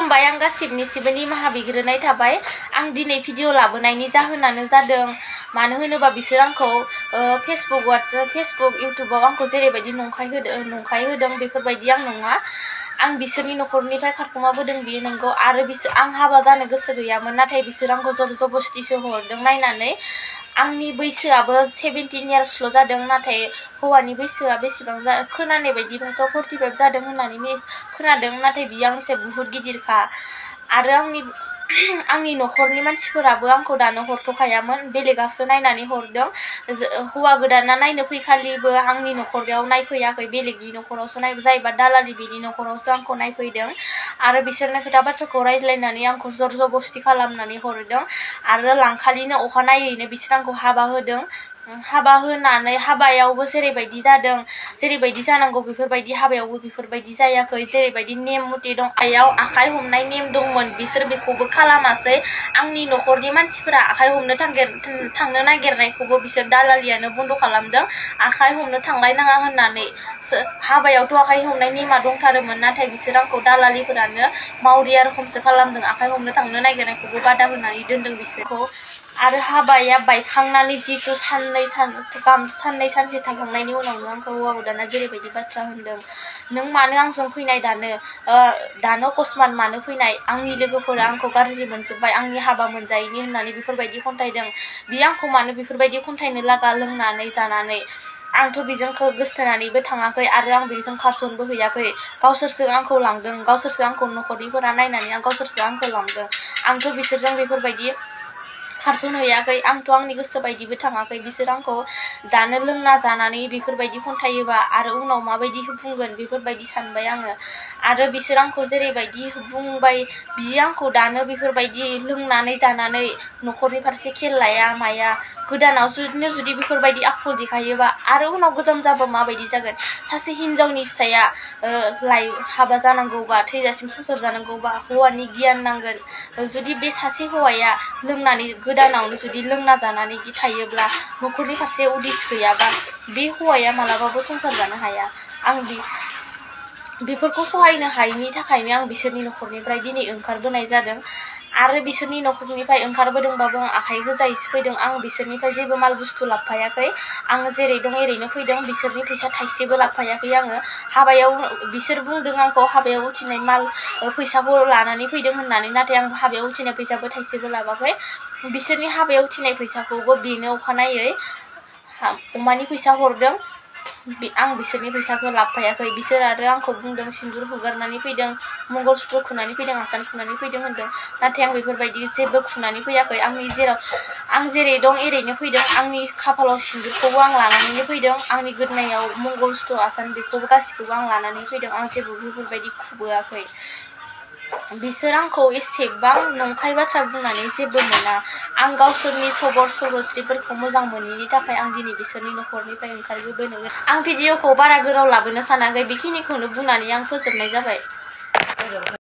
खुलुमबाय आं गासिबनिसिबो निमाहा बिग्रोनाय थाबाय आं दिनै भिडिअ लाबोनायनि जाहोनानो जादों मानो होनोबा बिसोर आंखौ फेसबुक इउट्युबाव आंखौ जेरैबायदि नंखाय होदों बेफोरबायदि आं नङा आं बिसोरनि नखरनिफ्राय खारखुमाबोदों बियो नंगौ आरो आं हाबा जानो गोसो गैयामोन नाथाय बिसोर आंखौ जर जबस्तिसो हरदों नायनानै आंनि बैसोआबो 17 इयार्सल' जादों नाथाय हौवानि बैसोआ बेसेबां खोनानाय बायदिबाथ' 45 जादों होननानै खोनादों नाथाय बियो आंनिसाय बुहुत गिदिरखा आरो आंनि नखरनि मानसिफोराबो आंखौ दानो हरथ'खायामोन बेलेगासो नायनानै हरदों हौवा गोदाना नायनो फैखालिबो आंनि नखराव नायफैयाखै बेलेगनि नखरावसो जायबा दालालि बिनि नखरावसो आंखौ नायफैदों आरो बिसोरनो खोथा बाथ्राखौ रायज्लायनानै आंखौ जर जबस्ति खालामनानै हरदों आरो लांखालिनो अखानायैनो बिसोर आंखौ हाबा होदों हाबा होनानै हाबायावबो जेरैबायदि जादों जेरैबायदि जानांगौ बेफोरबायदि हाबायावबो बेफोरबायदि जायाखै जेरैबायदि नेम मथे दं आखाइ हमनाय नेम दंमोन बिसोर बेखौबो खालामासै आंनि नखरनि मानसिफोरा आखाइ हमनो थांनो नागिरनायखौबो बिसोर दालालियानो बन्द खालामदों आखाइ हमनो थांलायनाङा होननानै हाबायावथ' आखाइ हमनाय नेमा दंथारोमोन नाथाय बिसोर आंखौ दालालिफोरानो मावरिया रोखोमसो खालामदों आखाइ हमनो थांनो नागिरनायखौबो बादा होनानै दोनदों बिसोरखौ आरो हाबाया बायखांनानै जितु साननै सानसे थांखांनायनि उनावनो आंखौ हौवा गोदाना जेरैबायदि बाथ्रा होनदों नों मानो आंजों फैनाय दानो अकस्मात मानो फैनाय आंनि लोगोफोरा आंखौ गाज्रि मोनजोब्बाय आंनि हाबा मोनजायैनि होननानै बेफोरबायदि खन्थाइदों बि आंखौ मानो बेफोरबायदि खन्थाइनो लागा लोंनानै जानानै आंथ' बेजों गोसथोनानैबो थाङाखै आरो आं बेजों खारसनबो हैयाखै गावसोरसो आंखौ लांदों गावसोरसो आंखौ नखरनिफोरा नायनानै गावसोरसो आंखौ लांदों आंथ' बिसोरजों बेफोरबायदि खारसन हैयाखै आंथ' आंनि गोसो बायदिबो थाङाखै बिसोर आंखौ दानो लोंना जानानै बेफोरबायदि खन्थायोबा आरो उनाव माबायदि बुंगोन बेफोरबायदि सानबाय आङो आरो बिसोर आंखौ जेरैबायदि बुंबाय बियो आंखौ दानो बेफोरबायदि लोंनानै जानानै नखरनि फारसे खेल लाया माया गोदानाव जुदि बेफोरबायदि आखल देखायोबा आरो उनाव गोजाम जाबा माबायदि जागोन सासे हिनजावनि फिसाया हाबा जानांगौबा थैजासिम संसार जानांगौबा हौवानि गियान नांगोन जुदि बे सासे हौवाया लोंनानै गोदानावनो जुदि लोंना जानानै थायोब्ला नखरनि फारसे उदिस गैयाबा बे हौवाया मालाबाबो संसार जानो हाया आं बेफोरखौ सहायनो हायैनि थाखायनो आं बिसोरनि नखरनिफ्राय दिनै ओंखारबोनाय जादों आरो बिसोरनि नखरनिफ्राय ओंखारबोदोंबाबो आं आखाइ गोजायैसो फैदों आं बिसोरनिफ्राय जेबो माल बुस्थु लाबोफायाखै आङो जेरै दं एरैनो फैदों बिसोरनि फैसा थाइसेबो लाबोफायाखै आङो हाबायाव बिसोर बुंदों आंखौ हाबायाव उथिनाय माल फैसाखौ लानानै फैदों होननानै नाथाय आं हाबायाव उथिनाय फैसाबो थाइसेबो लाबाखै बिसोरनि हाबायाव उथिनाय फैसाखौबो बेनो अखानायै अमानि फैसा हरदों आं बिसोरनि फैसाखौ लाबोफायाखै बिसोर आरो आंखौ बुंदों सिन्दुर हुगारनानै फैदों मंगलसूत्र खुनानै फैदों आसान खुनानै फैदों होनदों नाथाय आं बेफोरबायदि जेबो खुनानै फैयाखै आं जेरै दं एरैनो फैदों आंनि खाफालाव सिन्दुरखौबो आं लानानैनो फैदों आंनि गोदोनायाव मंगलसूत्र आसान बेखौबो गासिखौबो आं लानानै फैदों आं जेबो बेफोरबायदि खुबोआखै बिसोर आंखौ एसेबां नंखाय बाथ्रा बुंनानै जेबो मोना आं गावसोरनि सबर सरत्रिफोरखौ मोजां मोनैनि थाखाय आं दिनै बिसोरनि नखरनिफ्राय ओंखारबोनो आं भिडिअखौ बारा गोलाव लाबोनो सानाखै बेखिनिखौनो बुंनानै आं फोजोबनाय जाबाय।